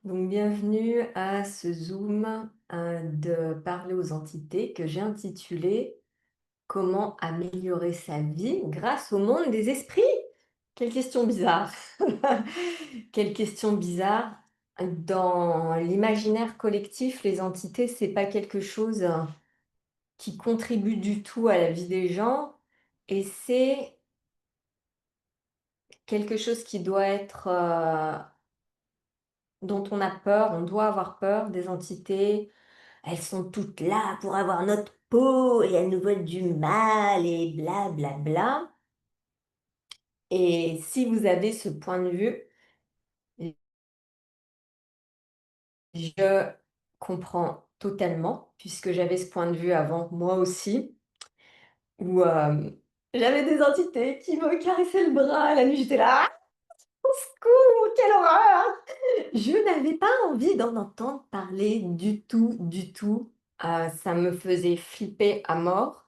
Donc, bienvenue à ce Zoom de parler aux entités que j'ai intitulé Comment améliorer sa vie grâce au monde des esprits? Quelle question bizarre! Quelle question bizarre! Dans l'imaginaire collectif, les entités, c'est pas quelque chose qui contribue du tout à la vie des gens et c'est quelque chose qui doit être dont on a peur, on doit avoir peur des entités. Elles sont toutes là pour avoir notre peau et elles nous veulent du mal et bla bla bla. Et si vous avez ce point de vue, je comprends totalement, puisque j'avais ce point de vue avant moi aussi, où j'avais des entités qui me caressaient le bras la nuit, j'étais là: «Ah, au secours, quelle horreur!» Je n'avais pas envie d'en entendre parler du tout, du tout. Ça me faisait flipper à mort.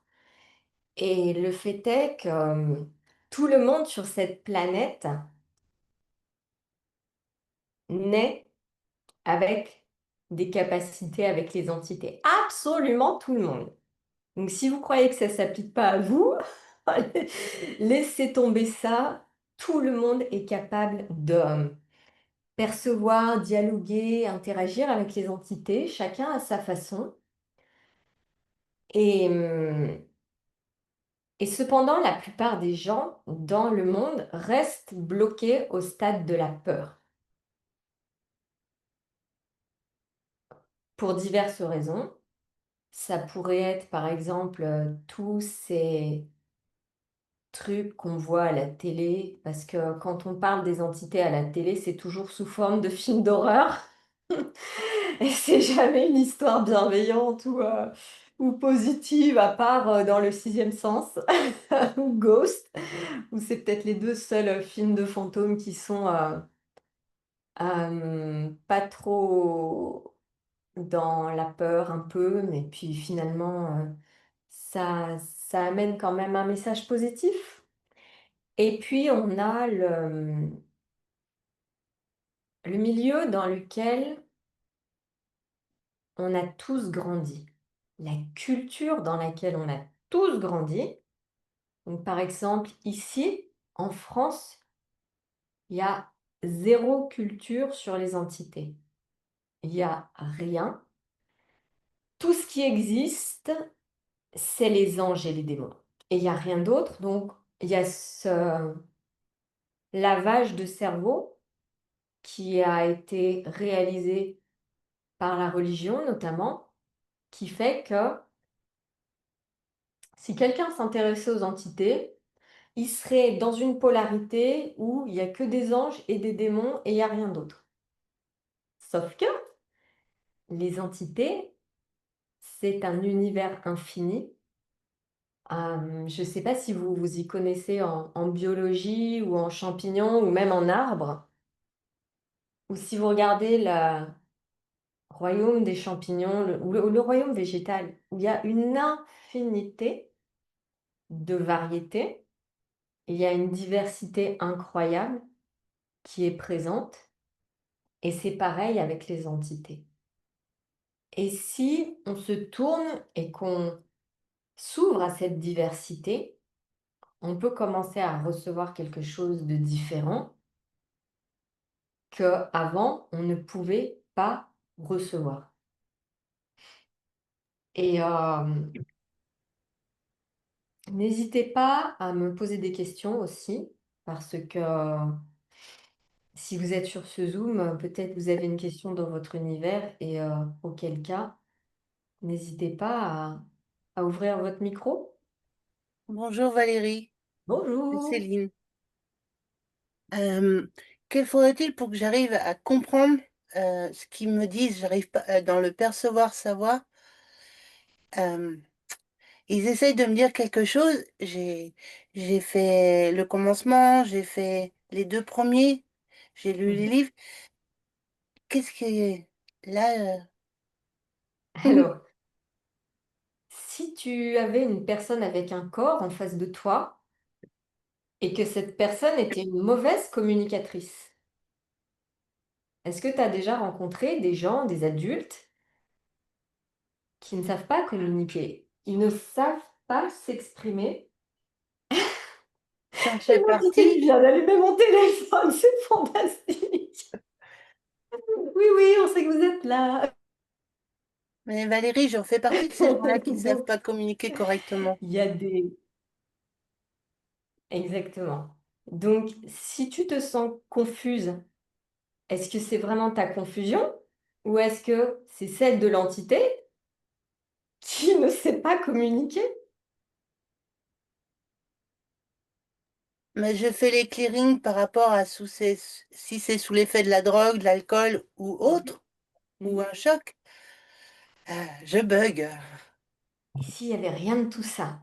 Et le fait est que, tout le monde sur cette planète naît avec des capacités avec les entités. Absolument tout le monde. Donc si vous croyez que ça ne s'applique pas à vous, laissez tomber ça. Tout le monde est capable de, percevoir, dialoguer, interagir avec les entités, chacun à sa façon et et cependant, la plupart des gens dans le monde restent bloqués au stade de la peur, pour diverses raisons. Ça pourrait être, par exemple, tous ces trucs qu'on voit à la télé, parce que quand on parle des entités à la télé, c'est toujours sous forme de films d'horreur et c'est jamais une histoire bienveillante ou positive, à part, dans Le Sixième Sens ou Ghost, où c'est peut-être les 2 seuls, films de fantômes qui sont, pas trop dans la peur un peu, mais puis finalement, ça amène quand même un message positif. Et puis on a le milieu dans lequel on a tous grandi, la culture dans laquelle on a tous grandi. Donc par exemple, ici, en France, il y a zéro culture sur les entités. Il y a rien. Tout ce qui existe, c'est les anges et les démons et il y a rien d'autre, donc il y a ce lavage de cerveau qui a été réalisé par la religion notamment, qui fait que si quelqu'un s'intéressait aux entités, il serait dans une polarité où il y a que des anges et des démons et il y a rien d'autre. Sauf que les entités, c'est un univers infini. Je ne sais pas si vous vous y connaissez en biologie ou en champignons ou même en arbres, ou si vous regardez le royaume des champignons ou le royaume végétal, où il y a une infinité de variétés, il y a une diversité incroyable qui est présente et c'est pareil avec les entités. Et si on se tourne et qu'on s'ouvre à cette diversité, on peut commencer à recevoir quelque chose de différent qu'avant on ne pouvait pas recevoir. Et n'hésitez pas à me poser des questions aussi, parce que si vous êtes sur ce Zoom, peut-être vous avez une question dans votre univers et auquel cas, n'hésitez pas à ouvrir votre micro. Bonjour Valérie, c'est Bonjour. Céline. Euh, Quel faudrait-il pour que j'arrive à comprendre ce qu'ils me disent? J'arrive pas dans le percevoir, savoir. euh, Ils essayent de me dire quelque chose. J'ai fait le commencement, j'ai fait les deux premiers, j'ai lu les Mhm. livres. Qu'est-ce qui est là? Alors, si tu avais une personne avec un corps en face de toi et que cette personne était une mauvaise communicatrice, est-ce que tu as déjà rencontré des gens, des adultes, qui ne savent pas communiquer? Ils ne savent pas s'exprimer. J'en fais Une entité qui partie, vient d'allumer mon téléphone, c'est fantastique. Oui, oui, on sait que vous êtes là. mais Valérie, j'en fais partie de ces gens-là qui ne savent Donc, pas communiquer correctement. il y a des... Exactement. Donc, si tu te sens confuse, est-ce que c'est vraiment ta confusion ou est-ce que c'est celle de l'entité qui ne sait pas communiquer? Mais je fais les clearings par rapport à si c'est sous l'effet de la drogue, de l'alcool ou Mhm, autre, ou mhm. un choc. Je bug. Et s'il n'y avait rien de tout ça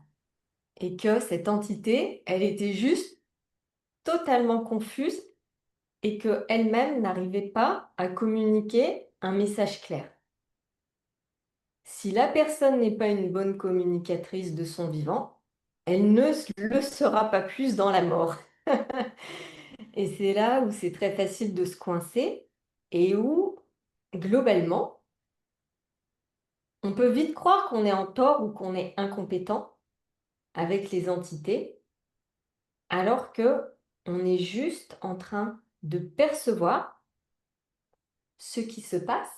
et que cette entité, elle était juste totalement confuse et qu'elle-même n'arrivait pas à communiquer un message clair. Si la personne n'est pas une bonne communicatrice de son vivant, elle ne le sera pas plus dans la mort. Et c'est là où c'est très facile de se coincer et où, globalement, on peut vite croire qu'on est en tort ou qu'on est incompétent avec les entités, alors que on est juste en train de percevoir ce qui se passe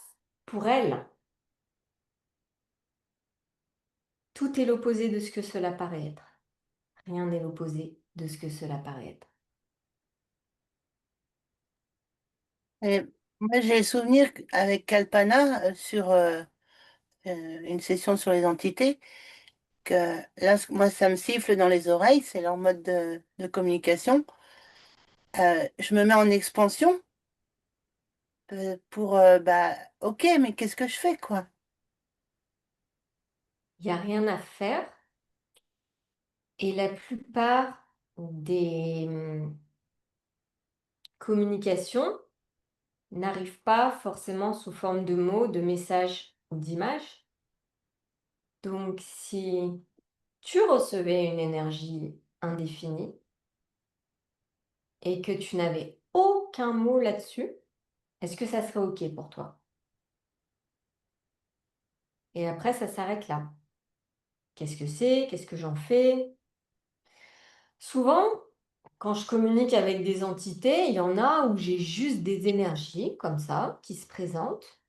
pour elles. Tout est l'opposé de ce que cela paraît être. Rien n'est l'opposé de ce que cela paraît être. Et moi, j'ai le souvenir avec Kalpana sur une session sur les entités, que là, moi, ça me siffle dans les oreilles, c'est leur mode de communication. Je me mets en expansion pour, bah, ok, mais qu'est-ce que je fais, quoi? Il n'y a rien à faire et la plupart des communications n'arrivent pas forcément sous forme de mots, de messages ou d'images. Donc, si tu recevais une énergie indéfinie et que tu n'avais aucun mot là-dessus, est-ce que ça serait OK pour toi? Et après, ça s'arrête là. Qu'est-ce que c'est? Qu'est-ce que j'en fais? Souvent, quand je communique avec des entités, il y en a où j'ai juste des énergies comme ça qui se présentent.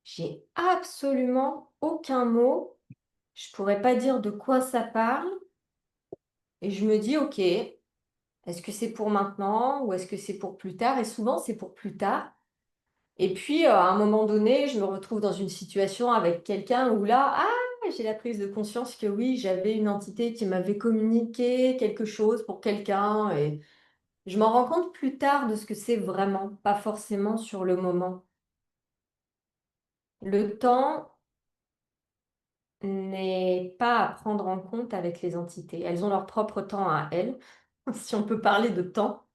J'ai absolument aucun mot. Je pourrais pas dire de quoi ça parle. Et je me dis, OK, est-ce que c'est pour maintenant ou est-ce que c'est pour plus tard? Et souvent, c'est pour plus tard. Et puis, à un moment donné, je me retrouve dans une situation avec quelqu'un où là, j'ai la prise de conscience que oui, j'avais une entité qui m'avait communiqué quelque chose pour quelqu'un et je m'en rends compte plus tard de ce que c'est vraiment, pas forcément sur le moment. Le temps n'est pas à prendre en compte avec les entités. Elles ont leur propre temps à elles, si on peut parler de temps.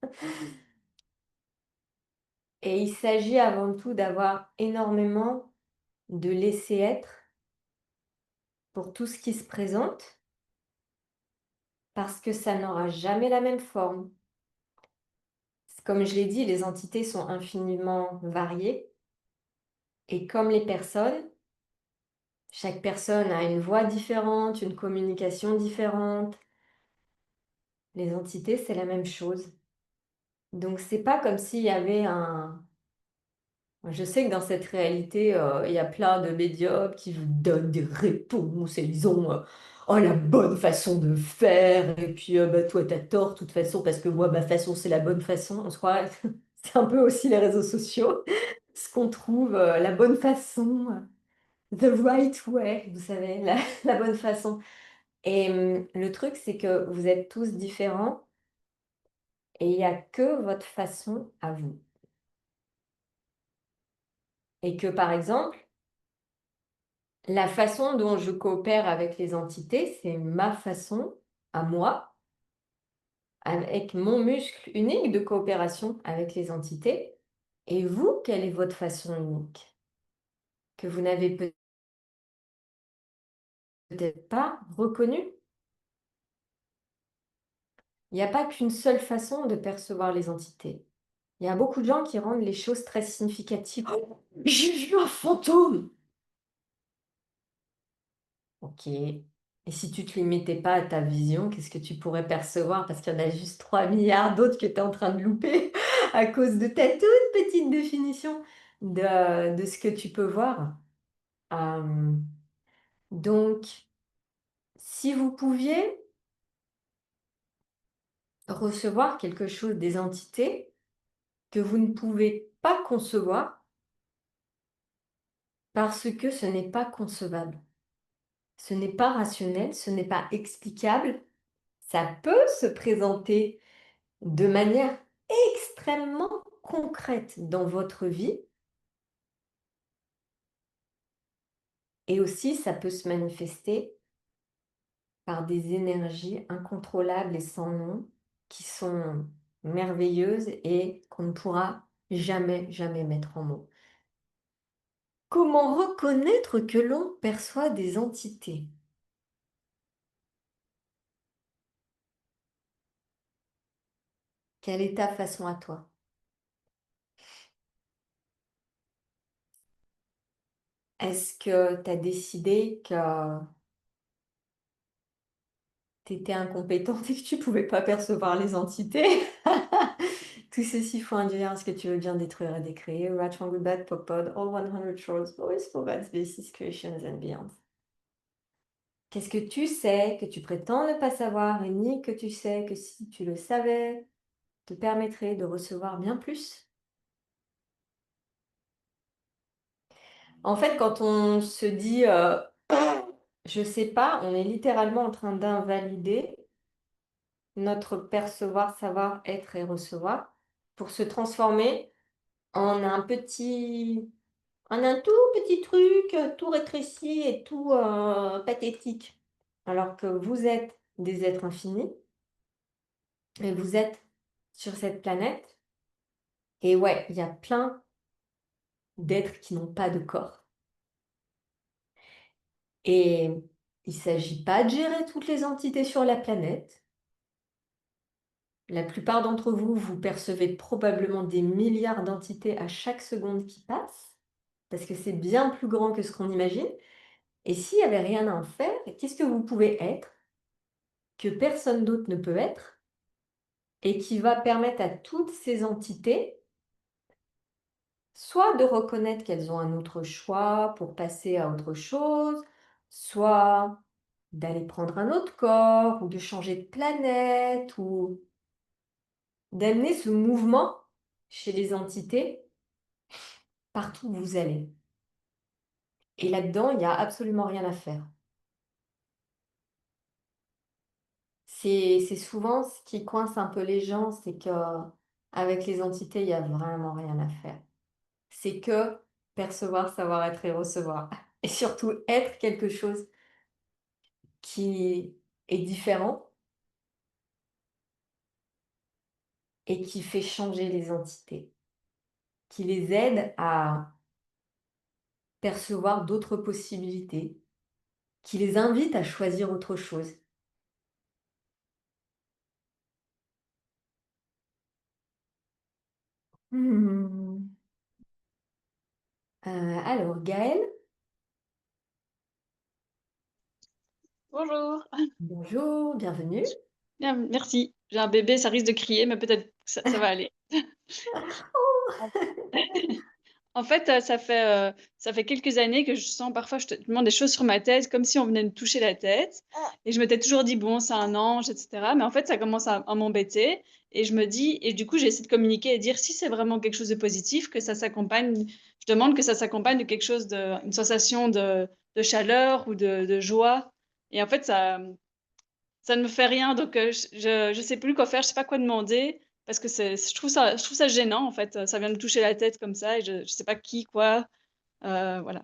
Et il s'agit avant tout d'avoir énormément de laisser être pour tout ce qui se présente, parce que ça n'aura jamais la même forme. Comme je l'ai dit, les entités sont infiniment variées, et comme les personnes, chaque personne a une voix différente, une communication différente. Les entités, c'est la même chose. Donc, c'est pas comme s'il y avait un... Je sais que dans cette réalité, il y a plein de médiums qui vous donnent des réponses et ils ont la bonne façon de faire. Et puis, bah, toi, t'as tort, de toute façon, parce que moi, ma façon, c'est la bonne façon. On se croit, c'est un peu aussi les réseaux sociaux. Ce qu'on trouve, la bonne façon, the right way, vous savez, la bonne façon. Et le truc, c'est que vous êtes tous différents et il n'y a que votre façon à vous. Et que, par exemple, la façon dont je coopère avec les entités, c'est ma façon à moi, avec mon muscle unique de coopération avec les entités. Et vous, quelle est votre façon unique que vous n'avez peut-être pas reconnue? Il n'y a pas qu'une seule façon de percevoir les entités. Il y a beaucoup de gens qui rendent les choses très significatives. Oh, j'ai vu un fantôme! Ok. Et si tu te limitais pas à ta vision, qu'est-ce que tu pourrais percevoir? Parce qu'il y en a juste 3 milliards d'autres que tu es en train de louper à cause de ta toute petite définition de ce que tu peux voir. Euh, donc, si vous pouviez recevoir quelque chose des entités que vous ne pouvez pas concevoir parce que ce n'est pas concevable, ce n'est pas rationnel, ce n'est pas explicable, ça peut se présenter de manière extrêmement concrète dans votre vie et aussi ça peut se manifester par des énergies incontrôlables et sans nom qui sont merveilleuses et qu'on ne pourra jamais, jamais mettre en mots. Comment reconnaître que l'on perçoit des entités? Quelle est ta façon à toi? Est-ce que tu as décidé que tu étais incompétente et que tu pouvais pas percevoir les entités? Tout ceci faut induire ce que tu veux bien détruire et décréer. Right, wrong, good, bad, pop, pod, all 100 trolls, always for God's basis, creations and beyond. Qu'est-ce que tu sais que tu prétends ne pas savoir et ni que tu sais que si tu le savais, te permettrait de recevoir bien plus? En fait, quand on se dit je sais pas, on est littéralement en train d'invalider notre percevoir, savoir, être et recevoir pour se transformer en un tout petit truc, tout rétréci et tout pathétique. Alors que vous êtes des êtres infinis et vous êtes sur cette planète. Et ouais, il y a plein d'êtres qui n'ont pas de corps. Et il ne s'agit pas de gérer toutes les entités sur la planète. La plupart d'entre vous, vous percevez probablement des milliards d'entités à chaque seconde qui passe, parce que c'est bien plus grand que ce qu'on imagine. Et s'il n'y avait rien à en faire, qu'est-ce que vous pouvez être que personne d'autre ne peut être et qui va permettre à toutes ces entités soit de reconnaître qu'elles ont un autre choix pour passer à autre chose, soit d'aller prendre un autre corps ou de changer de planète ou d'amener ce mouvement chez les entités partout où vous allez. Et là-dedans, il n'y a absolument rien à faire. C'est souvent ce qui coince un peu les gens, c'est que avec les entités, il n'y a vraiment rien à faire. C'est que percevoir, savoir être et recevoir. Et surtout être quelque chose qui est différent et qui fait changer les entités, qui les aide à percevoir d'autres possibilités, qui les invite à choisir autre chose. Hmm. Alors, Gaëlle, Bonjour. bonjour, bienvenue. Bien, merci. J'ai un bébé, ça risque de crier, mais peut-être que ça va aller. En fait, ça fait quelques années que je sens parfois, je te demande des choses sur ma tête, comme si on venait me toucher la tête. Et je m'étais toujours dit, bon, c'est un ange, etc. Mais en fait, ça commence à m'embêter. Et je me dis, et du coup, j'ai essayé de communiquer et dire si c'est vraiment quelque chose de positif, que ça s'accompagne, je demande que ça s'accompagne de quelque chose une sensation de chaleur ou de joie. Et en fait, ça ne me fait rien, donc je sais plus quoi faire, je sais pas quoi demander parce que je trouve ça gênant, en fait, ça vient me toucher la tête comme ça et je sais pas qui, quoi, voilà.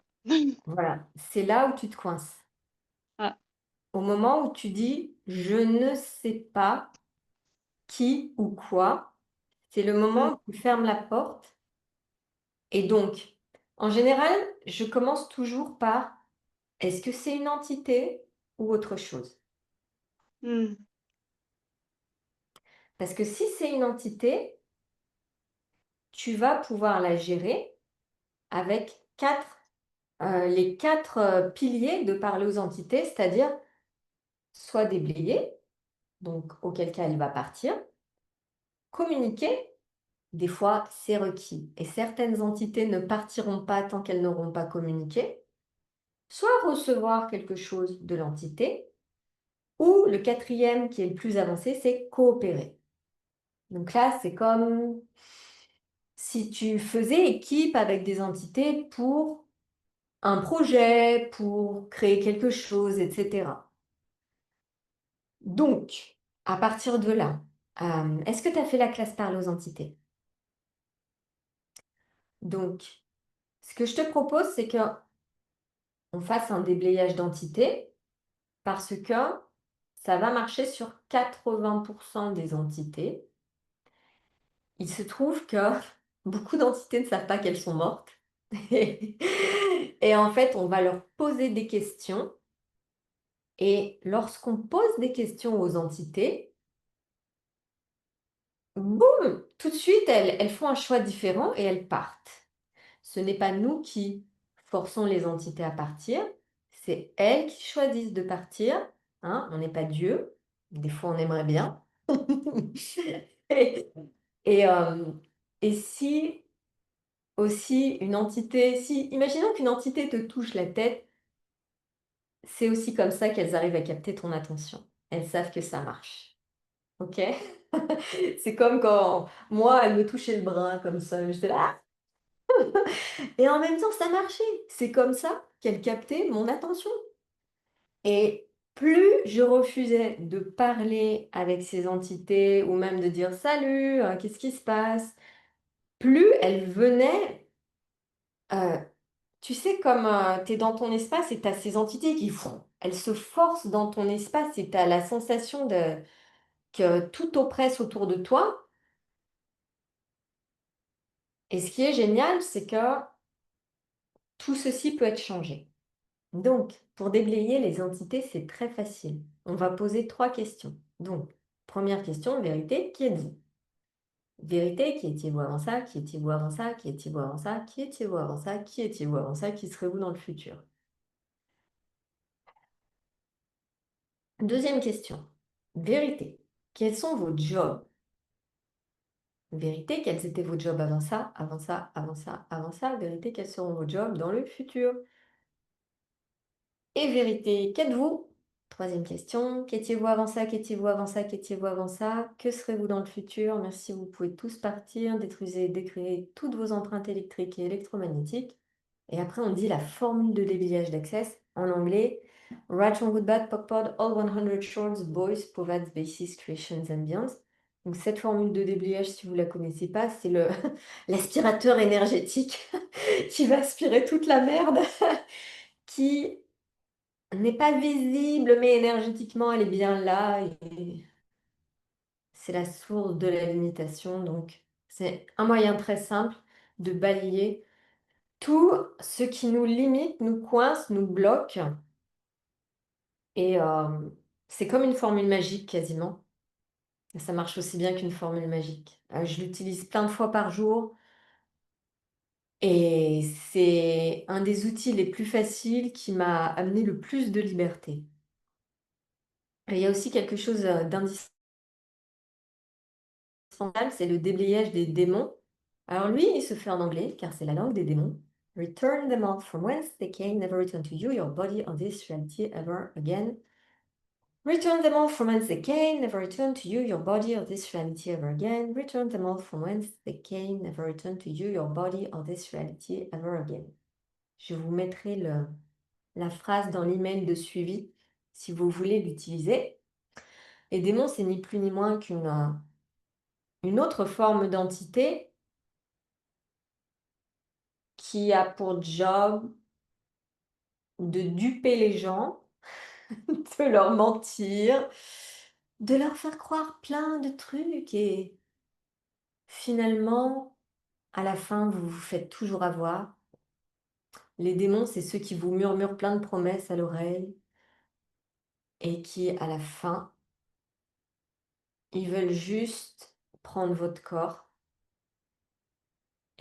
Voilà, c'est là où tu te coinces. Ah, Au moment où tu dis je ne sais pas qui ou quoi, c'est le mmh, moment où tu fermes la porte. Et donc, en général, je commence toujours par est-ce que c'est une entité ou autre chose? mmh, Parce que si c'est une entité, tu vas pouvoir la gérer avec les 4 piliers de parler aux entités, c'est-à-dire soit déblayer, donc auquel cas elle va partir, communiquer, des fois c'est requis et certaines entités ne partiront pas tant qu'elles n'auront pas communiqué, soit recevoir quelque chose de l'entité, ou le quatrième qui est le plus avancé, c'est coopérer. Donc là, c'est comme si tu faisais équipe avec des entités pour un projet, pour créer quelque chose, etc. Donc, à partir de là, est-ce que tu as fait la classe parler aux entités? Donc, ce que je te propose, c'est qu'on fasse un déblayage d'entités parce que ça va marcher sur 80% des entités. Il se trouve que beaucoup d'entités ne savent pas qu'elles sont mortes. Et en fait, on va leur poser des questions. Et lorsqu'on pose des questions aux entités, boum, tout de suite, elles font un choix différent et elles partent. Ce n'est pas nous qui forçons les entités à partir, c'est elles qui choisissent de partir. Hein, on n'est pas Dieu, des fois on aimerait bien. Et, et, euh, et si aussi une entité, si, imaginons qu'une entité te touche la tête, c'est aussi comme ça qu'elles arrivent à capter ton attention. Elles savent que ça marche. Ok? C'est comme quand moi, elle me touchait le bras comme ça, j'étais là. Et en même temps, ça marchait. C'est comme ça qu'elle captait mon attention. Et plus je refusais de parler avec ces entités ou même de dire salut, qu'est-ce qui se passe, plus elles venaient. Tu sais, comme tu es dans ton espace et tu as ces entités qui font, elles se forcent dans ton espace et tu as la sensation que tout oppresse autour de toi. Et ce qui est génial, c'est que tout ceci peut être changé. Donc, pour déblayer les entités, c'est très facile. On va poser 3 questions. Donc, première question, vérité, qui êtes-vous? Vérité, qui étiez-vous avant ça? Qui étiez-vous avant ça? Qui étiez-vous avant ça? Qui étiez-vous avant ça? Qui étiez-vous avant ça? Qui serez-vous dans le futur? Deuxième question, vérité, quels sont vos jobs? Vérité, quels étaient vos jobs avant ça, avant ça, avant ça, avant ça? Vérité, quels seront vos jobs dans le futur? Et vérité, qu'êtes-vous? Troisième question, qu'étiez-vous avant ça, qu'étiez-vous avant ça, qu'étiez-vous avant ça? Que serez-vous dans le futur? Merci, vous pouvez tous partir, détruisez, décréez toutes vos empreintes électriques et électromagnétiques. Et après, on dit la formule de déblayage d'Access en anglais. Right on good bad popod all 100 shorts boys provides basis creations and beyond. Donc cette formule de déblayage, si vous ne la connaissez pas, c'est le l'aspirateur énergétique qui va aspirer toute la merde qui n'est pas visible, mais énergétiquement, elle est bien là et c'est la source de la limitation. Donc, c'est un moyen très simple de balayer tout ce qui nous limite, nous coince, nous bloque. Et c'est comme une formule magique quasiment. Ça marche aussi bien qu'une formule magique. Je l'utilise plein de fois par jour et c'est un des outils les plus faciles qui m'a amené le plus de liberté. Et il y a aussi quelque chose d'indispensable, c'est le déblayage des démons. Alors lui, il se fait en anglais, car c'est la langue des démons. Return them all from whence they came, never return to you, your body, or this reality ever again. Return them all from whence they came, never return to you, your body, or this reality ever again. Return them all from whence they came, never return to you, your body, or this reality ever again. Je vous mettrai la phrase dans l'email de suivi si vous voulez l'utiliser. Les démons, c'est ni plus ni moins une autre forme d'entité qui a pour job de duper les gens, de leur mentir, de leur faire croire plein de trucs et finalement, à la fin, vous vous faites toujours avoir. Les démons, c'est ceux qui vous murmurent plein de promesses à l'oreille et qui, à la fin, ils veulent juste prendre votre corps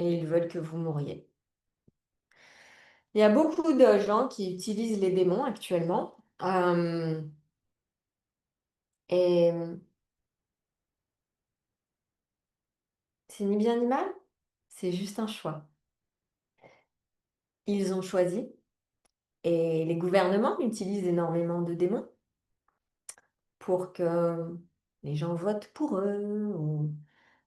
et ils veulent que vous mouriez. Il y a beaucoup de gens qui utilisent les démons actuellement, et c'est ni bien ni mal, c'est juste un choix. Ils ont choisi et les gouvernements utilisent énormément de démons pour que les gens votent pour eux ou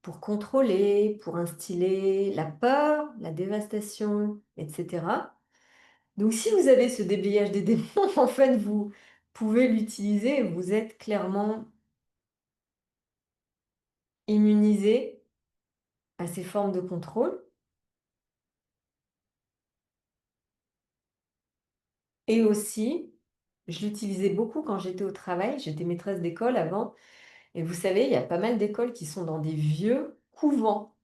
pour contrôler, pour instiller la peur, la dévastation, etc. Donc si vous avez ce déblayage des démons, en fait, vous pouvez l'utiliser et vous êtes clairement immunisé à ces formes de contrôle. Et aussi, je l'utilisais beaucoup quand j'étais au travail, j'étais maîtresse d'école avant, et vous savez, il y a pas mal d'écoles qui sont dans des vieux couvents,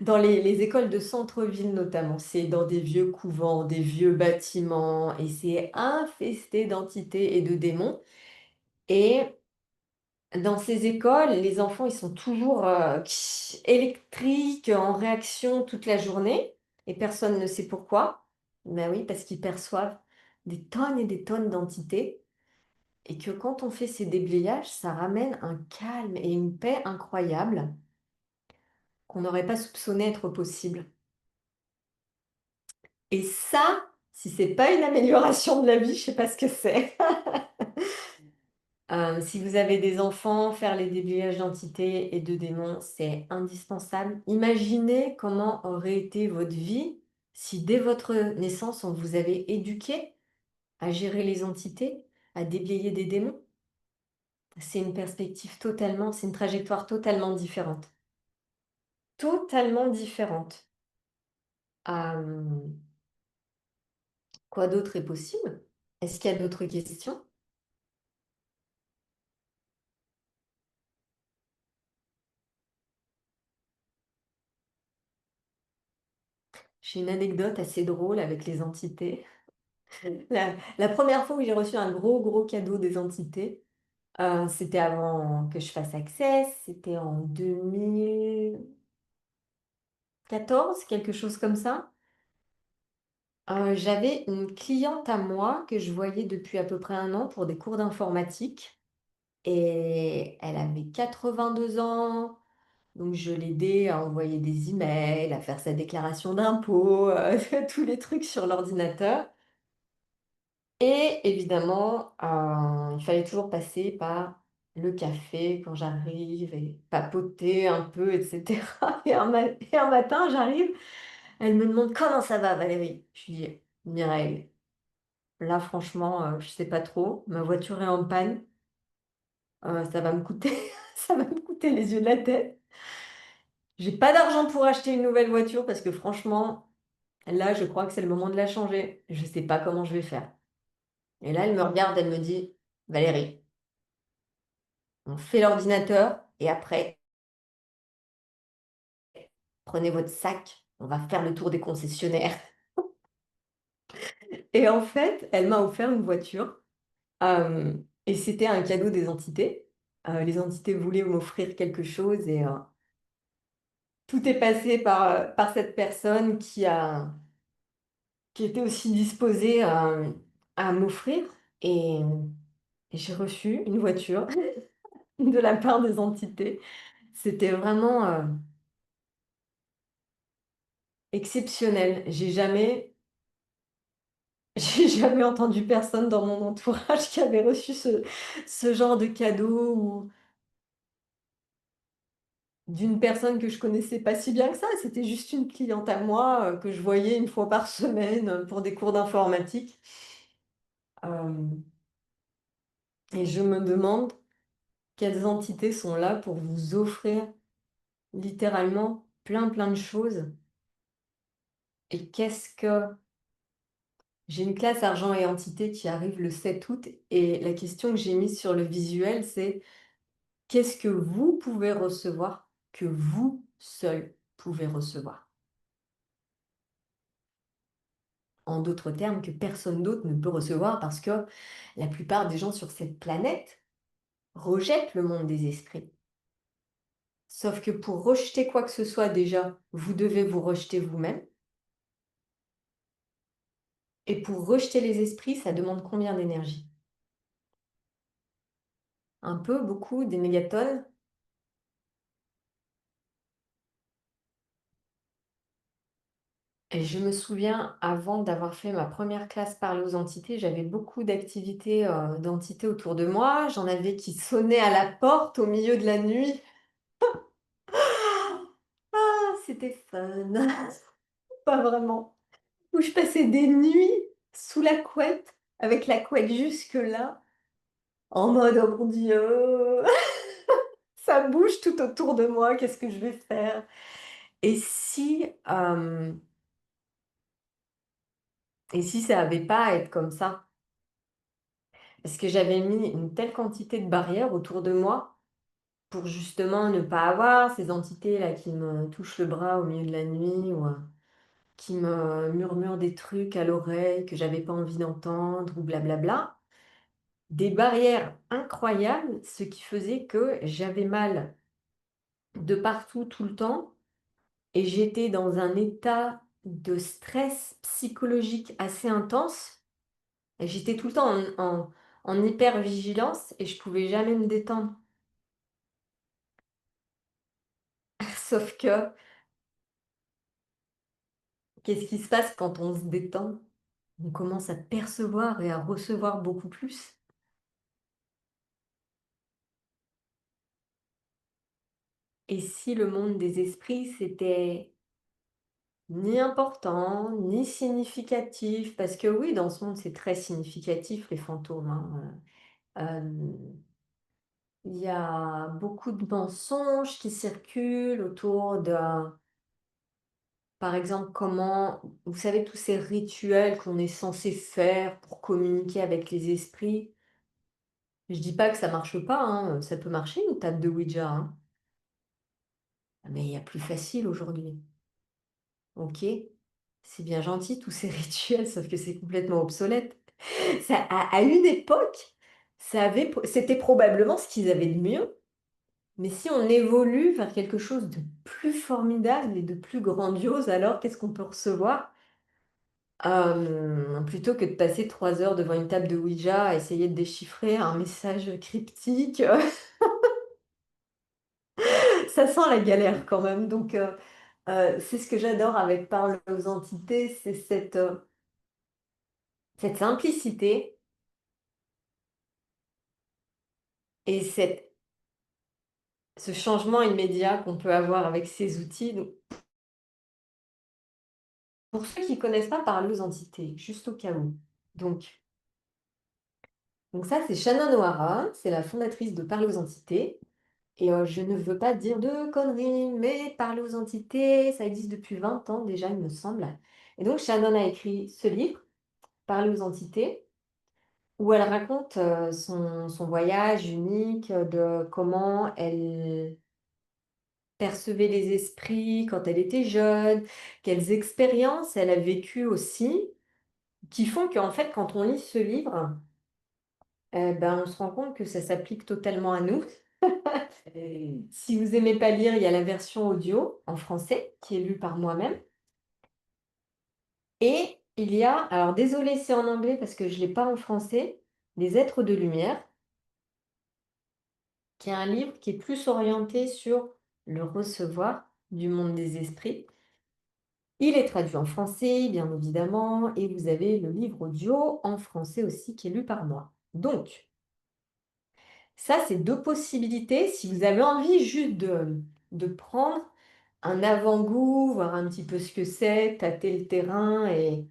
dans les écoles de centre-ville notamment. C'est dans des vieux couvents, des vieux bâtiments, et c'est infesté d'entités et de démons. Et dans ces écoles, les enfants, ils sont toujours électriques, en réaction toute la journée, et personne ne sait pourquoi. Ben oui, parce qu'ils perçoivent des tonnes et des tonnes d'entités, et que quand on fait ces déblayages, ça ramène un calme et une paix incroyable qu'on n'aurait pas soupçonné être possible. Et ça, si c'est pas une amélioration de la vie, je sais pas ce que c'est. Si vous avez des enfants, faire les déblayages d'entités et de démons, c'est indispensable. Imaginez comment aurait été votre vie si dès votre naissance, on vous avait éduqué à gérer les entités, à déblayer des démons. C'est une perspective totalement, c'est une trajectoire totalement différente. Totalement différente. Hem, quoi d'autre est possible? Est-ce qu'il y a d'autres questions? J'ai une anecdote assez drôle avec les entités. La 1re fois où j'ai reçu un gros, gros cadeau des entités, c'était avant que je fasse Access, c'était en 2014, quelque chose comme ça. J'avais une cliente à moi que je voyais depuis à peu près 1 an pour des cours d'informatique, et elle avait 82 ans, donc je l'aidais à envoyer des emails, à faire sa déclaration d'impôts, tous les trucs sur l'ordinateur. Et évidemment, il fallait toujours passer par le café quand j'arrive et papoter un peu, et cetera. Et un matin, j'arrive, elle me demande: «Comment ça va Valérie?» Je lui dis: «Mireille, là franchement, je sais pas trop, ma voiture est en panne, ça va me coûter ça va me coûter les yeux de la tête. J'ai pas d'argent pour acheter une nouvelle voiture parce que franchement, là, je crois que c'est le moment de la changer. Je sais pas comment je vais faire». Et là, elle me regarde, elle me dit: «Valérie, on fait l'ordinateur et après, prenez votre sac, on va faire le tour des concessionnaires». Et en fait, elle m'a offert une voiture, et c'était un cadeau des entités. Les entités voulaient m'offrir quelque chose, et tout est passé par cette personne qui était aussi disposée à m'offrir, et j'ai reçu une voiture de la part des entités. C'était vraiment, exceptionnel. J'ai jamais entendu personne dans mon entourage qui avait reçu ce genre de cadeau, ou d'une personne que je connaissais pas si bien que ça. C'était juste une cliente à moi, que je voyais une fois par semaine, pour des cours d'informatique. Hem Et je me demande quelles entités sont là pour vous offrir littéralement plein, plein de choses. Et qu'est-ce que j'ai une classe argent et entités qui arrive le 7 août, et la question que j'ai mise sur le visuel, c'est: qu'est-ce que vous pouvez recevoir, que vous seul pouvez recevoir? En d'autres termes, que personne d'autre ne peut recevoir, parce que la plupart des gens sur cette planète rejettent le monde des esprits. Sauf que pour rejeter quoi que ce soit déjà, vous devez vous rejeter vous-même. Et pour rejeter les esprits, ça demande combien d'énergie? Un peu, beaucoup, des mégatonnes? Et je me souviens, avant d'avoir fait ma première classe parler aux entités, j'avais beaucoup d'activités, d'entités autour de moi. J'en avais qui sonnaient à la porte au milieu de la nuit. Ah, c'était fun! Pas vraiment. Où je passais des nuits sous la couette, avec la couette jusque-là, en mode: «Oh mon Dieu, ça bouge tout autour de moi, qu'est-ce que je vais faire?» Et et si ça avait pas à être comme ça? Parce que j'avais mis une telle quantité de barrières autour de moi pour justement ne pas avoir ces entités-là qui me touchent le bras au milieu de la nuit ou, qui me murmurent des trucs à l'oreille que j'avais pas envie d'entendre ou blablabla. Des barrières incroyables, ce qui faisait que j'avais mal de partout, tout le temps, et j'étais dans un état de stress psychologique assez intense. Et j'étais tout le temps en hypervigilance et je pouvais jamais me détendre. Sauf que, qu'est-ce qui se passe quand on se détend? On commence à percevoir et à recevoir beaucoup plus. Et si le monde des esprits, c'était ni important, ni significatif, parce que oui, dans ce monde, c'est très significatif, les fantômes, hein. Il y a beaucoup de mensonges qui circulent autour de, par exemple, comment, vous savez, tous ces rituels qu'on est censé faire pour communiquer avec les esprits. Je dis pas que ça marche pas, hein, ça peut marcher une table de Ouija, hein, mais il y a plus facile aujourd'hui. OK? C'est bien gentil tous ces rituels, sauf que c'est complètement obsolète. Ça à une époque, c'était probablement ce qu'ils avaient de mieux, mais si on évolue vers quelque chose de plus formidable et de plus grandiose, alors qu'est-ce qu'on peut recevoir? Plutôt que de passer 3 heures devant une table de Ouija à essayer de déchiffrer un message cryptique, ça sent la galère quand même. Donc c'est ce que j'adore avec Parle aux entités, c'est cette simplicité et ce changement immédiat qu'on peut avoir avec ces outils. Donc, pour ceux qui ne connaissent pas Parler aux entités, juste au cas où. Donc, donc ça, c'est Shannon O'Hara, c'est la fondatrice de Parler aux entités. Et je ne veux pas dire de conneries, mais Parler aux entités, ça existe depuis 20 ans déjà, il me semble. Et donc, Shannon a écrit ce livre, Parler aux entités, où elle raconte son voyage unique, de comment elle percevait les esprits quand elle était jeune, quelles expériences elle a vécues aussi, qui font qu'en fait, quand on lit ce livre, ben, on se rend compte que ça s'applique totalement à nous. Si vous aimez pas lire, il y a la version audio en français qui est lue par moi-même. Et il y a, alors désolé, c'est en anglais parce que je l'ai pas en français, Les Êtres de lumière, qui est un livre qui est plus orienté sur le recevoir du monde des esprits. Il est traduit en français, bien évidemment, et vous avez le livre audio en français aussi qui est lu par moi. Donc, ça, c'est deux possibilités. Si vous avez envie juste de prendre un avant-goût, voir un petit peu ce que c'est, tâter le terrain et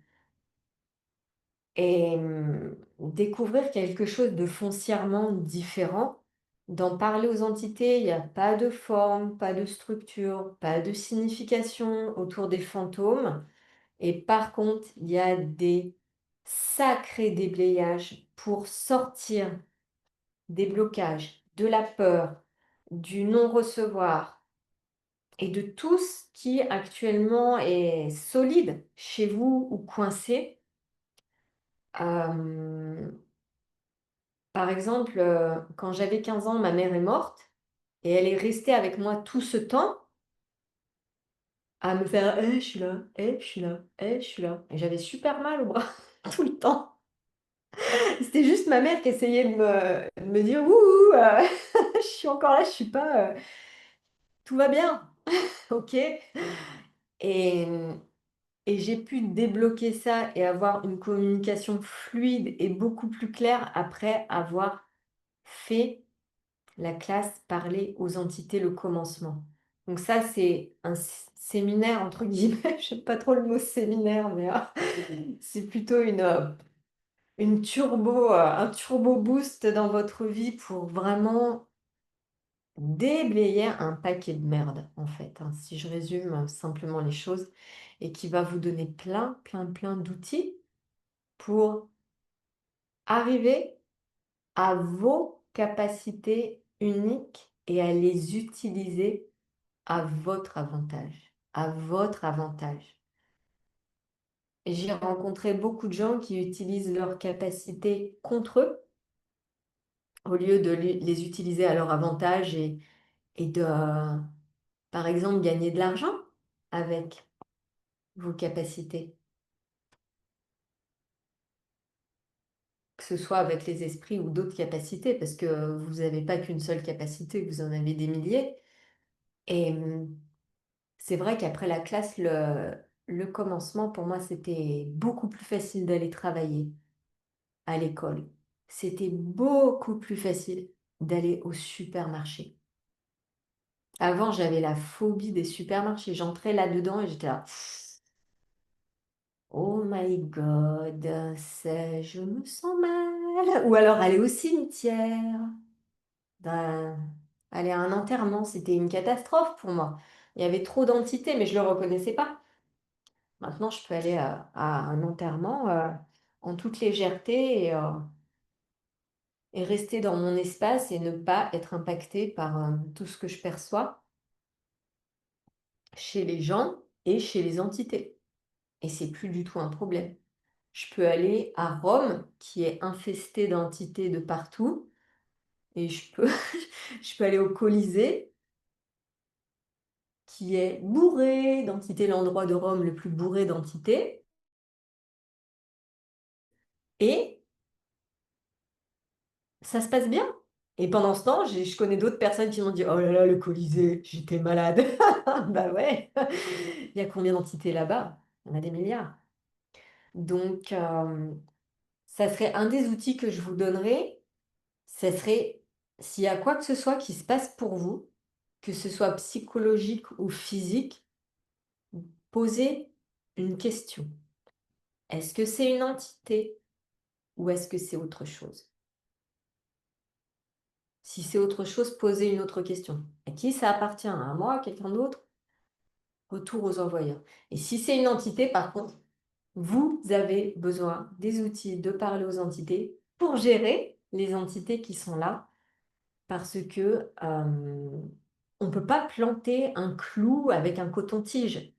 découvrir quelque chose de foncièrement différent. D'en parler aux entités, il n'y a pas de forme, pas de structure, pas de signification autour des fantômes. Et par contre, il y a des sacrés déblayages pour sortir des blocages, de la peur, du non-recevoir et de tout ce qui actuellement est solide chez vous ou coincé. Par exemple, quand j'avais 15 ans, ma mère est morte Et elle est restée avec moi tout ce temps à me faire: «Eh, je suis là, eh, je suis là, eh, je suis là» et j'avais super mal au bras tout le temps. C'était juste ma mère qui essayait de me dire: «Wouhou, je suis encore là, je suis pas, tout va bien, OK?» et et j'ai pu débloquer ça et avoir une communication fluide et beaucoup plus claire après avoir fait la classe «Parler aux entités, le commencement». Donc ça, c'est un séminaire entre guillemets, j'aime pas trop le mot séminaire, mais c'est plutôt une turbo, un turbo boost dans votre vie pour vraiment déblayer un paquet de merde, en fait, hein, si je résume simplement les choses et qui va vous donner plein, plein, plein d'outils pour arriver à vos capacités uniques et à les utiliser à votre avantage, à votre avantage. Et j'ai rencontré beaucoup de gens qui utilisent leurs capacités contre eux au lieu de les utiliser à leur avantage et de, par exemple, gagner de l'argent avec vos capacités. Que ce soit avec les esprits ou d'autres capacités, parce que vous n'avez pas qu'une seule capacité, vous en avez des milliers. Et c'est vrai qu'après la classe, le commencement, pour moi, c'était beaucoup plus facile d'aller travailler à l'école. C'était beaucoup plus facile d'aller au supermarché. Avant, j'avais la phobie des supermarchés. J'entrais là-dedans et j'étais là. Oh my God, je me sens mal. Ou alors aller au cimetière. Ben, aller à un enterrement, c'était une catastrophe pour moi. Il y avait trop d'entités, mais je ne le reconnaissais pas. Maintenant, je peux aller à un enterrement en toute légèreté et rester dans mon espace et ne pas être impactée par tout ce que je perçois chez les gens et chez les entités. Et c'est plus du tout un problème. Je peux aller à Rome, qui est infestée d'entités de partout, et je peux, je peux aller au Colisée, qui est bourré d'entités, l'endroit de Rome le plus bourré d'entités, et ça se passe bien. Et pendant ce temps, je connais d'autres personnes qui m'ont dit: «Oh là là, le Colisée, j'étais malade». Bah ouais, il y a combien d'entités là-bas? Il y en a des milliards. Donc, ça serait un des outils que je vous donnerais, ça serait s'il y a quoi que ce soit qui se passe pour vous, que ce soit psychologique ou physique, posez une question. Est-ce que c'est une entité ou est-ce que c'est autre chose? Si c'est autre chose, posez une autre question. À qui ça appartient? À moi, à quelqu'un d'autre? Retour aux envoyeurs. Et si c'est une entité, par contre, vous avez besoin des outils de parler aux entités pour gérer les entités qui sont là, parce que on ne peut pas planter un clou avec un coton-tige.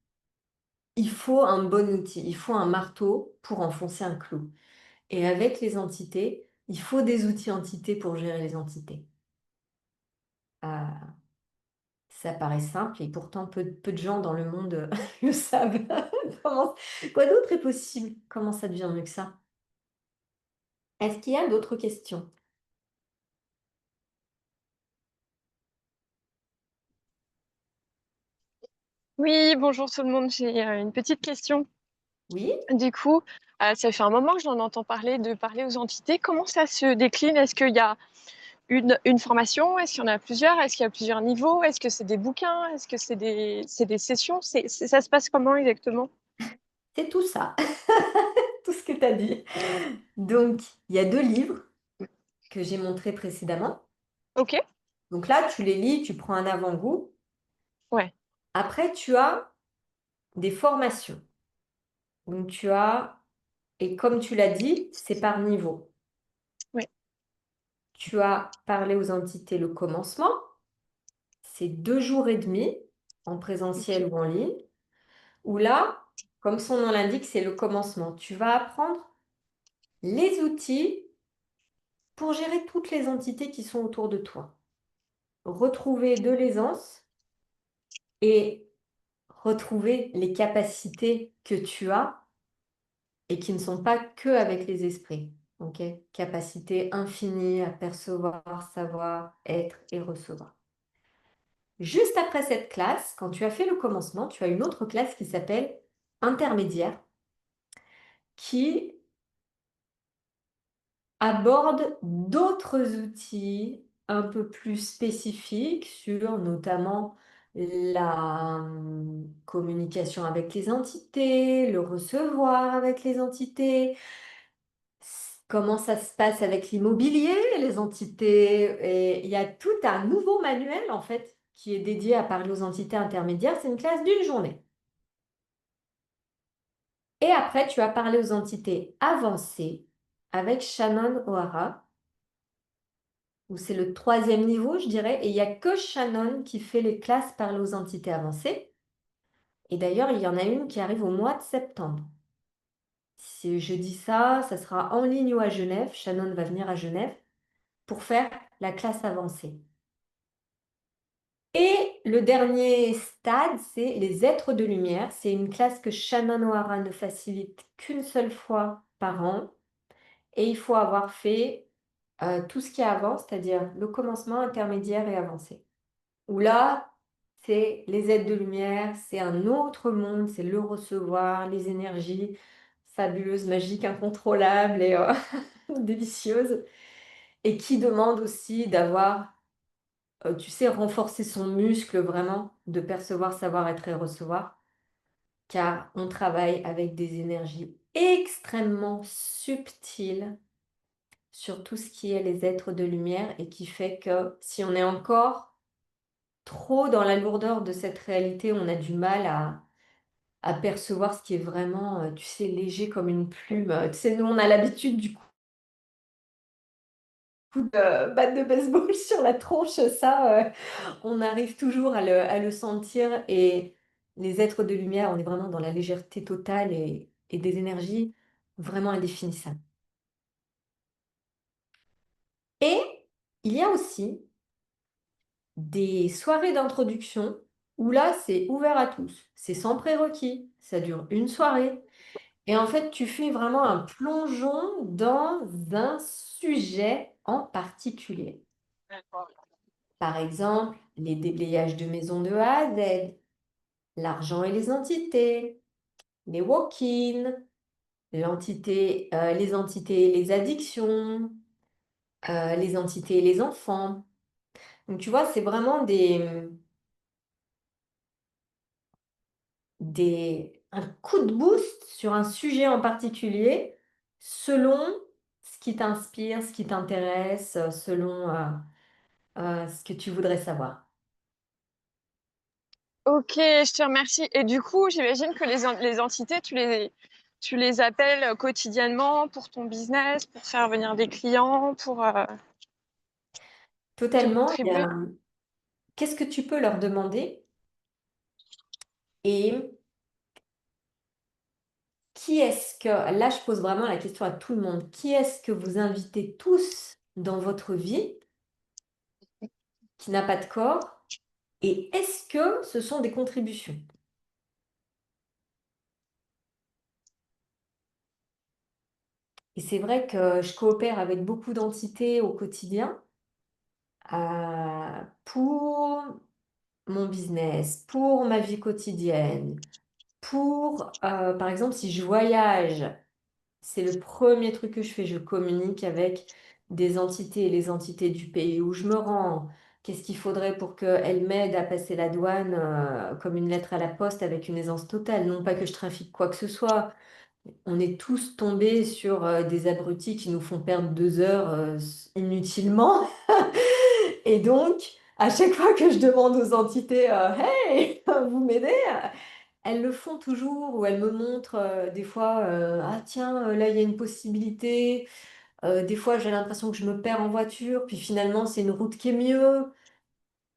Il faut un bon outil, il faut un marteau pour enfoncer un clou. Et avec les entités, il faut des outils entités pour gérer les entités. Ah, ça paraît simple et pourtant peu de gens dans le monde le savent. Quoi d'autre est possible? Comment ça devient mieux que ça? Est-ce qu'il y a d'autres questions? Oui, bonjour tout le monde. J'ai une petite question. Oui? Du coup, ça fait un moment que j'en entends parler de parler aux entités. Comment ça se décline? Est-ce qu'il y a une formation? Est-ce qu'il y en a plusieurs? Est-ce qu'il y a plusieurs niveaux? Est-ce que c'est des bouquins? Est-ce que c'est des sessions? Ça se passe comment exactement? C'est tout ça, tout ce que tu as dit. Donc, il y a 2 livres que j'ai montrés précédemment. Ok, Donc là, tu les lis, tu prends un avant-goût. ouais, Après, tu as des formations. Donc tu as et comme tu l'as dit, c'est par niveau. ouais, Tu as parlé aux entités le commencement, c'est 2 jours et demi en présentiel ok, ou en ligne, où là, comme son nom l'indique, c'est le commencement. Tu vas apprendre les outils pour gérer toutes les entités qui sont autour de toi. retrouver de l'aisance et retrouver les capacités que tu as et qui ne sont pas que avec les esprits. Ok? Capacité infinie à percevoir, savoir, être et recevoir. Juste après cette classe, quand tu as fait le commencement, tu as une autre classe qui s'appelle intermédiaire, qui aborde d'autres outils un peu plus spécifiques sur notamment la communication avec les entités, le recevoir avec les entités, comment ça se passe avec l'immobilier, les entités. Et il y a tout un nouveau manuel en fait qui est dédié à parler aux entités intermédiaires. C'est une classe d'une journée. Et après, tu as parlé aux entités avancées avec Shannon O'Hara, où c'est le 3e niveau, je dirais, et il n'y a que Shannon qui fait les classes parler aux entités avancées. Et d'ailleurs, il y en a une qui arrive au mois de septembre. Si je dis ça, ça sera en ligne ou à Genève. Shannon va venir à Genève pour faire la classe avancée. Et le dernier stade, c'est les êtres de lumière. C'est une classe que Shannon O'Hara ne facilite qu'une seule fois par an. Et il faut avoir fait tout ce qui est avant, c'est-à-dire le commencement, intermédiaire et avancé. Où là, c'est les êtres de lumière, c'est un autre monde, c'est le recevoir, les énergies fabuleuses, magiques, incontrôlables et délicieuses. Et qui demande aussi d'avoir, tu sais, renforcer son muscle vraiment, de percevoir, savoir être et recevoir. Car on travaille avec des énergies extrêmement subtiles sur tout ce qui est les êtres de lumière et qui fait que si on est encore trop dans la lourdeur de cette réalité, on a du mal à percevoir ce qui est vraiment, tu sais, léger comme une plume. Tu sais, nous, on a l'habitude du coup de batte de baseball sur la tronche, ça, on arrive toujours à le sentir. Et les êtres de lumière, on est vraiment dans la légèreté totale et des énergies vraiment indéfinissables. Et il y a aussi des soirées d'introduction où là, c'est ouvert à tous. C'est sans prérequis. Ça dure une soirée. Et en fait, tu fais vraiment un plongeon dans un sujet en particulier. Par exemple, les déblayages de maison de A à Z, l'argent et les entités, les walk-ins, les entités et les addictions, les entités et les enfants. Donc, tu vois, c'est vraiment un coup de boost sur un sujet en particulier selon ce qui t'inspire, ce qui t'intéresse, selon ce que tu voudrais savoir. Ok, je te remercie. Et du coup, j'imagine que les entités, tu les appelles quotidiennement pour ton business, pour faire venir des clients, pour te Totalement. contribuer. Qu'est-ce que tu peux leur demander et qui est-ce que, là je pose vraiment la question à tout le monde, qui est-ce que vous invitez tous dans votre vie qui n'a pas de corps et est-ce que ce sont des contributions? Et c'est vrai que je coopère avec beaucoup d'entités au quotidien pour mon business, pour ma vie quotidienne, pour, par exemple, si je voyage, c'est le premier truc que je fais, je communique avec des entités, les entités du pays où je me rends. Qu'est-ce qu'il faudrait pour qu'elles m'aident à passer la douane comme une lettre à la poste avec une aisance totale? Non pas que je trafique quoi que ce soit. On est tous tombés sur des abrutis qui nous font perdre 2 heures inutilement. Et donc, à chaque fois que je demande aux entités, Hey, vous m'aidez? Elles le font toujours ou elles me montrent des fois, ah tiens, là il y a une possibilité. Des fois j'ai l'impression que je me perds en voiture, puis finalement c'est une route qui est mieux.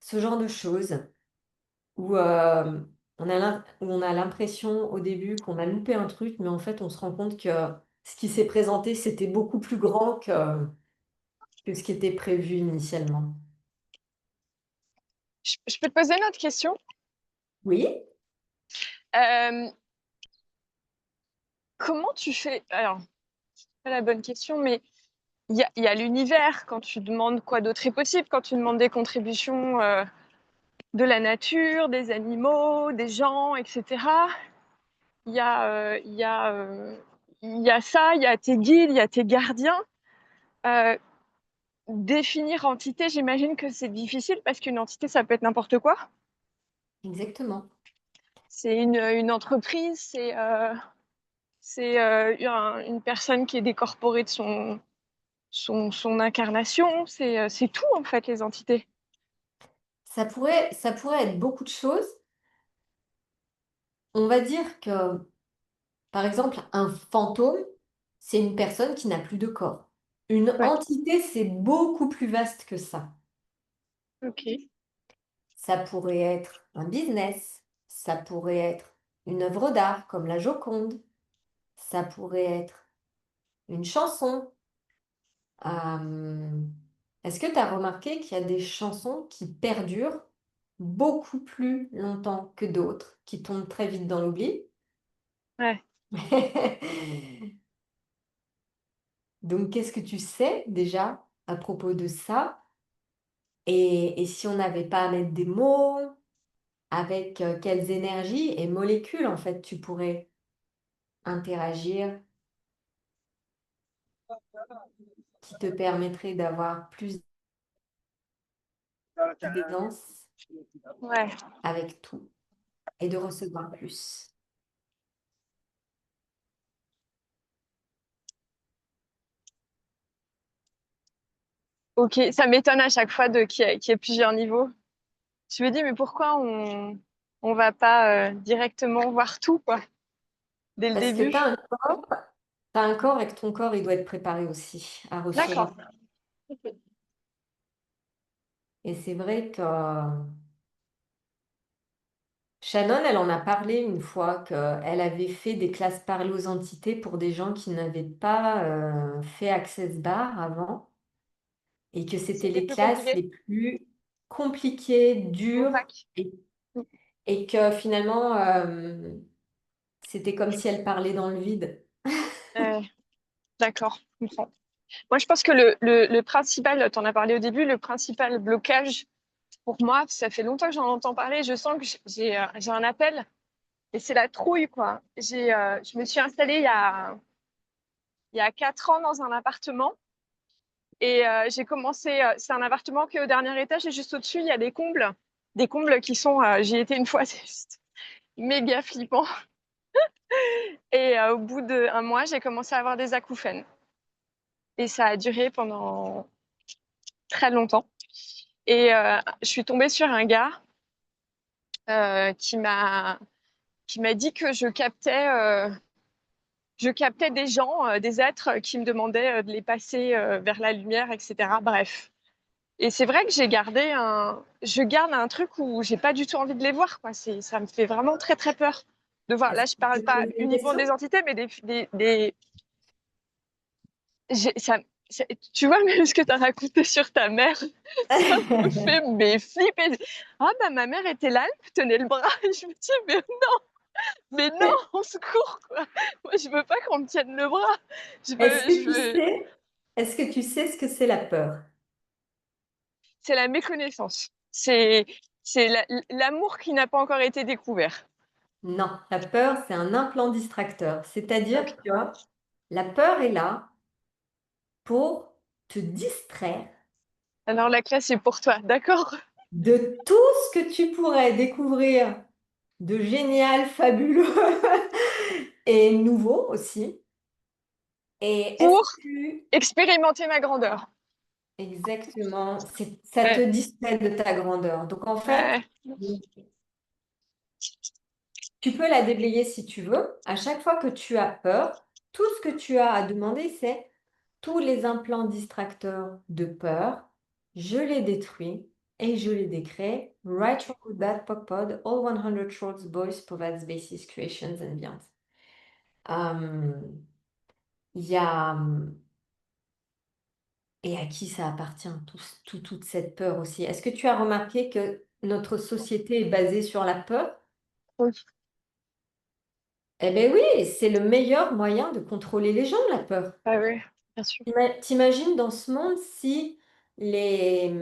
Ce genre de choses où où on a l'impression au début qu'on a loupé un truc, mais en fait on se rend compte que ce qui s'est présenté c'était beaucoup plus grand que ce qui était prévu initialement. Je peux te poser une autre question? Oui, Euh, comment tu fais? Alors, c'est pas la bonne question, mais il y a l'univers quand tu demandes quoi d'autre est possible, quand tu demandes des contributions de la nature, des animaux, des gens, etc. Il y a, il y a ça, il y a tes guides, il y a tes gardiens. Euh, Définir entité, j'imagine que c'est difficile parce qu'une entité, ça peut être n'importe quoi. exactement. C'est une entreprise, c'est une personne qui est décorporée de son incarnation. C'est tout, en fait, les entités. Ça pourrait être beaucoup de choses. On va dire que, par exemple, un fantôme, c'est une personne qui n'a plus de corps. Une Ouais, entité, c'est beaucoup plus vaste que ça. ok. Ça pourrait être un business, ça pourrait être une œuvre d'art comme la Joconde, ça pourrait être une chanson. Euh, Est-ce que tu as remarqué qu'il y a des chansons qui perdurent beaucoup plus longtemps que d'autres, qui tombent très vite dans l'oubli? Ouais. Donc, qu'est-ce que tu sais déjà à propos de ça? Et si on n'avait pas à mettre des mots, avec quelles énergies et molécules, en fait, tu pourrais interagir qui te permettraient d'avoir plus d'aisance Ouais. avec tout et de recevoir plus. Ok, ça m'étonne à chaque fois qu'il y ait plusieurs niveaux. Je me dis, mais pourquoi on va pas directement voir tout, quoi, dès le Parce que début? tu as un corps et que ton corps, il doit être préparé aussi à D'accord. recevoir. Et c'est vrai que Shannon, elle en a parlé une fois qu'elle avait fait des classes parlées aux entités pour des gens qui n'avaient pas fait Access Bar avant et que c'était C'était les plus classes compliqué. les plus compliquées, dures Opaque. et, et que finalement, c'était comme si elle parlait dans le vide. Euh, d'accord, je comprends. Moi, je pense que le principal, tu en as parlé au début, le principal blocage pour moi, ça fait longtemps que j'en entends parler, je sens que j'ai un appel et c'est la trouille, quoi. Je me suis installée il y a 4 ans dans un appartement et j'ai commencé, c'est un appartement qui est au dernier étage et juste au-dessus, il y a des combles qui sont, j'y étais une fois, c'est juste méga flippant. Et au bout d'un mois, j'ai commencé à avoir des acouphènes. Et ça a duré pendant très longtemps. Et je suis tombée sur un gars euh, qui m'a qui m'a dit que je captais des gens, des êtres qui me demandaient de les passer vers la lumière, etc. Bref. Et c'est vrai que je garde un truc où j'ai pas du tout envie de les voir, quoi. Ça me fait vraiment très très peur de voir. Est-ce Là, que je tu parle peux pas poser une uniquement question? des entités, mais j'ai- ça, tu vois, même ce que tu as raconté sur ta mère, ça me fait mais flipper. Ah bah ma mère était là, elle me tenait le bras. Et je me dis mais non, au secours quoi. Moi je veux pas qu'on me tienne le bras. Est-ce que Je tu veux. sais, est-ce que tu sais ce que c'est la peur? C'est la méconnaissance. C'est l'amour qui n'a pas encore été découvert. Non, la peur, c'est un implant distracteur. C'est-à-dire Ok. que la peur est là pour te distraire Alors la classe est pour toi, d'accord? de tout ce que tu pourrais découvrir de génial, fabuleux et nouveau aussi. Et est-ce Pour que tu... expérimenter ma grandeur. Exactement, ça te Ouais. distrait de ta grandeur. Donc en fait, Ouais. tu peux la déblayer si tu veux. À chaque fois que tu as peur, tout ce que tu as à demander, c'est tous les implants distracteurs de peur, je les détruis et je les décrée. Right from with that pod, all 100 shorts boys provides basis creations and beyond. Il y a... Et à qui ça appartient, toute cette peur aussi? Est-ce que tu as remarqué que notre société est basée sur la peur. Oui. Eh bien oui, c'est le meilleur moyen de contrôler les gens, la peur. Ah oui, bien sûr. T'imagines dans ce monde si les...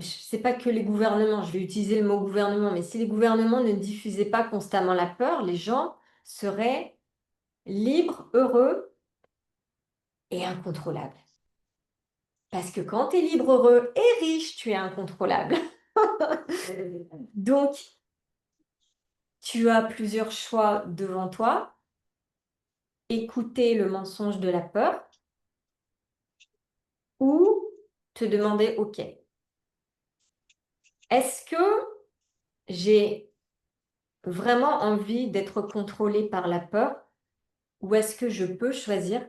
C'est pas que les gouvernements, je vais utiliser le mot gouvernement, mais si les gouvernements ne diffusaient pas constamment la peur, les gens seraient libres, heureux et incontrôlables. Parce que quand tu es libre, heureux et riche, tu es incontrôlable. Donc, tu as plusieurs choix devant toi. Écouter le mensonge de la peur ou te demander, OK, est-ce que j'ai vraiment envie d'être contrôlée par la peur ou est-ce que je peux choisir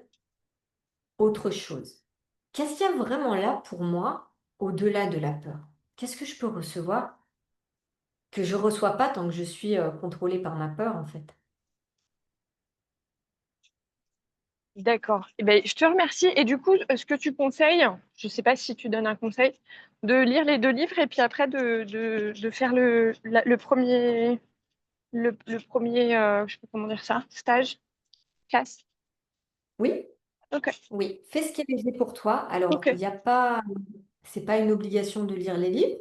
autre chose? Qu'est-ce qu'il y a vraiment là pour moi au-delà de la peur? Qu'est-ce que je peux recevoir que je ne reçois pas tant que je suis contrôlée par ma peur en fait? D'accord. Eh ben, je te remercie. Et du coup, ce que tu conseilles, je ne sais pas si tu donnes un conseil, de lire les 2 livres et puis après de faire le premier, le premier, je sais pas comment dire ça, stage, classe. Oui, Ok, oui, fais ce qui est léger pour toi. Alors, ok. il n'y a pas, c'est pas une obligation de lire les livres.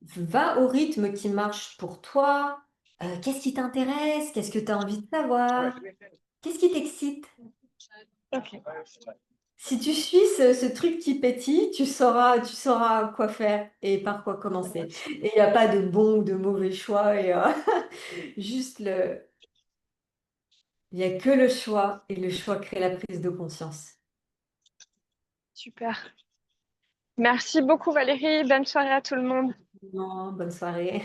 Va au rythme qui marche pour toi. Qu'est-ce qui t'intéresse? Qu'est-ce que tu as envie de savoir? Qu'est-ce qui t'excite? Ok. Si tu suis ce truc qui pétille, tu sauras quoi faire et par quoi commencer. Et il n'y a pas de bon ou de mauvais choix. Et, juste il n'y a que le choix et le choix crée la prise de conscience. Super. Merci beaucoup Valérie. Bonne soirée à tout le monde. Non, bonne soirée.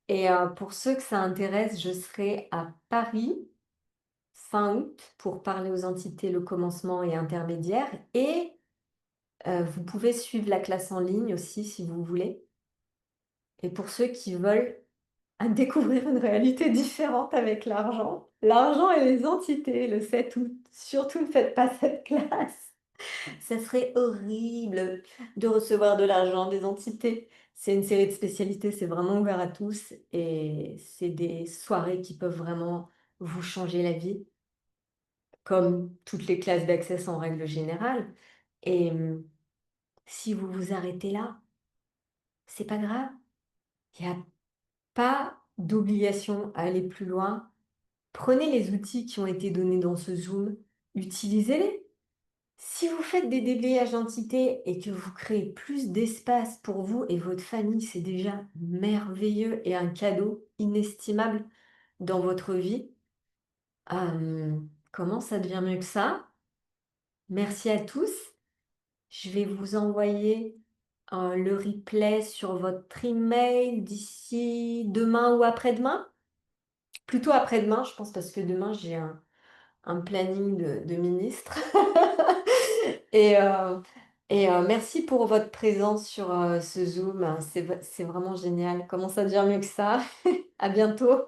Et pour ceux que ça intéresse, je serai à Paris fin août pour parler aux entités le commencement et intermédiaire. Et vous pouvez suivre la classe en ligne aussi si vous voulez. Et pour ceux qui veulent découvrir une réalité différente avec l'argent et les entités le 7 août, surtout ne faites pas cette classe. Ça serait horrible de recevoir de l'argent des entités. C'est une série de spécialités, c'est vraiment ouvert à tous et c'est des soirées qui peuvent vraiment vous changer la vie, comme toutes les classes d'Access en règle générale. Et si vous vous arrêtez là, c'est pas grave. Il n'y a pas d'obligation à aller plus loin. Prenez les outils qui ont été donnés dans ce Zoom, utilisez-les. Si vous faites des déblayages d'entités et que vous créez plus d'espace pour vous et votre famille, c'est déjà merveilleux et un cadeau inestimable dans votre vie. Comment ça devient mieux que ça? Merci à tous. Je vais vous envoyer le replay sur votre email d'ici demain ou après-demain. Plutôt après-demain, je pense, parce que demain, j'ai un planning de ministre. Et, merci pour votre présence sur ce Zoom. C'est vraiment génial. Comment ça devient mieux que ça? À bientôt.